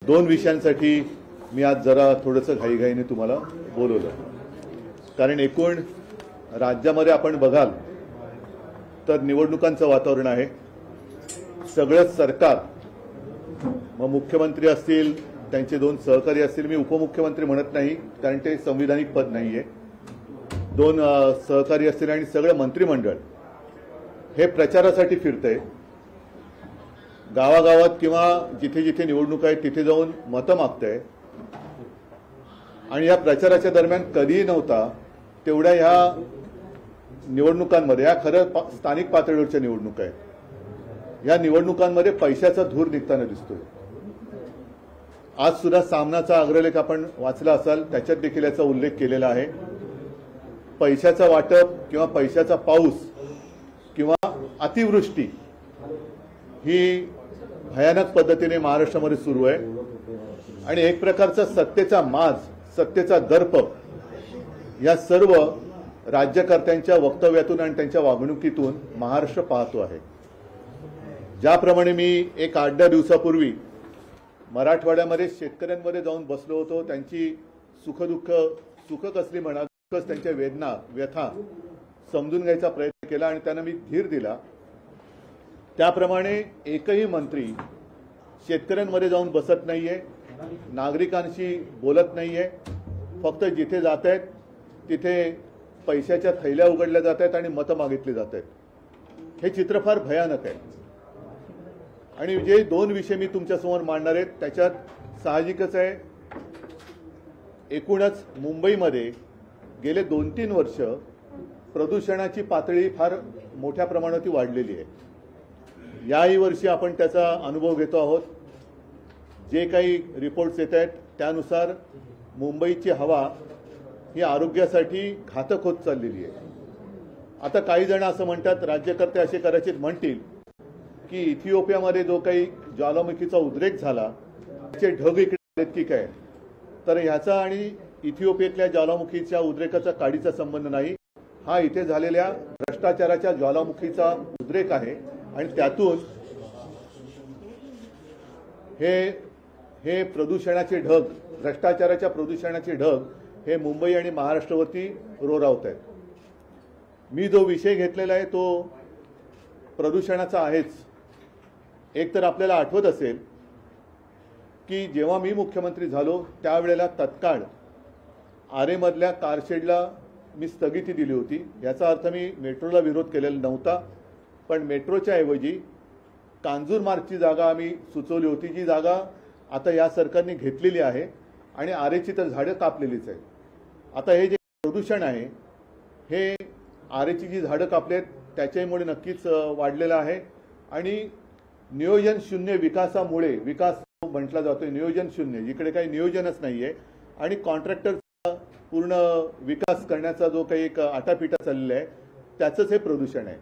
दोन विषयांसाठी मी आज जरा थोडंसं घाईघाईने तुम्हाला बोलवलं, कारण एकूण राज्यामध्ये आपण बघाल तर निवडणुकांचं वातावरण आहे। सगळं सरकार, मग मुख्यमंत्री असतील, त्यांचे दोन सहकारी असतील, मी उपमुख्यमंत्री म्हणत नाही कारण ते संविधानिक पद नाहीये, दोन सहकारी असतील आणि सगळं मंत्रिमंडळ हे प्रचारासाठी फिरतंय। गावागावात किंवा जिथे जिथे निवडणूक आहे तिथे जाऊन मतं मागतंय आणि या प्रचाराच्या दरम्यान कधीही नव्हता तेवढ्या ह्या निवडणुकांमध्ये, या खरं स्थानिक पातळीवरच्या निवडणुका आहेत, या निवडणुकांमध्ये पैशाचा धूर निघताना दिसतोय। आज सुद्धा सामनाचा अग्रलेख आपण वाचला असाल, त्याच्यात देखील याचा उल्लेख केलेला आहे। पैशाचा वाटप किंवा पैशाचा पाऊस किंवा अतिवृष्टी ही भयानक पद्धतीने महाराष्ट्रामध्ये सुरू आहे आणि एक प्रकारचा सत्तेचा माज, सत्तेचा दर्प या सर्व राज्यकर्त्यांच्या वक्तव्यातून आणि त्यांच्या वागणुकीतून महाराष्ट्र पाहतो आहे। ज्याप्रमाणे मी एक 8-10 दिवसापूर्वी मराठवाड्यामध्ये शेतकऱ्यांमध्ये जाऊन बसलो होतो, त्यांची सुख कसली म्हणा, दुःख, त्यांच्या वेदना, व्यथा समजून घ्यायचा प्रयत्न केला आणि त्यांना मी धीर दिला। त्याप्रमाणे एकही मंत्री शेतकऱ्यांमध्ये जाऊन बसत नाहीये, नागरिकांशी बोलत नाहीये, फक्त जिथे जात आहेत तिथे पैशाच्या थैल्या उघडल्या जात आहेत आणि मतं मागितली जात आहेत। हे चित्र फार भयानक आहे आणि जे दोन विषय मी तुमच्यासमोर मांडणार आहेत त्याच्यात साहजिकच आहे, एकूणच मुंबईमध्ये गेले 2-3 वर्ष प्रदूषणाची पातळी फार मोठ्या प्रमाणात वाढलेली आहे। याही वर्षी आपण त्याचा अनुभव घेतो आहोत। जे काही रिपोर्ट्स येत आहेत त्यानुसार मुंबईची हवा ही आरोग्यासाठी घातक होत चाललेली आहे। आता काही जण असं म्हणतात, राज्यकर्ते असे कदाचित म्हणतील की इथिओपियामध्ये जो काही ज्वालामुखीचा उद्रेक झाला त्याचे ढग इकडे आलेत की काय, तर ह्याचा आणि इथिओपियातल्या ज्वालामुखीच्या उद्रेकाचा काडीचा संबंध नाही। हा इथे झालेल्या भ्रष्टाचाराच्या ज्वालामुखीचा उद्रेक आहे आणि त्यातून हे प्रदूषणाचे ढग, भ्रष्टाचाराच्या प्रदूषणाचे ढग हे मुंबई आणि महाराष्ट्रावरती रोरावत आहेत। मी जो विषय घेतलेला आहे तो प्रदूषणाचा आहेच। एक तर आपल्याला आठवत असेल की जेव्हा मी मुख्यमंत्री झालो त्यावेळेला तत्काळ आरेमधल्या कारशेडला मी स्थगिती दिली होती। याचा अर्थ मी मेट्रोला विरोध केलेला नव्हता, पण मेट्रोच्या ऐवजी कांजूरमार्गची जागा आम्ही सुचवली होती, जी जागा आता या सरकारने घेतलेली आहे आणि आरेची तर झाडं कापलेलीच आहे। आता हे जे प्रदूषण आहे हे आरेची जी झाडं कापलेत त्याच्यामुळे नक्कीच वाढलेलं आहे आणि नियोजन शून्य विकासामुळे, विकास म्हटला जातोय नियोजन शून्य, जिकडे काही नियोजनच नाहीये आणि कॉन्ट्रॅक्टरचा पूर्ण विकास करण्याचा जो काही एक आटापिटा चाललेला आहे त्याचंच हे प्रदूषण आहे।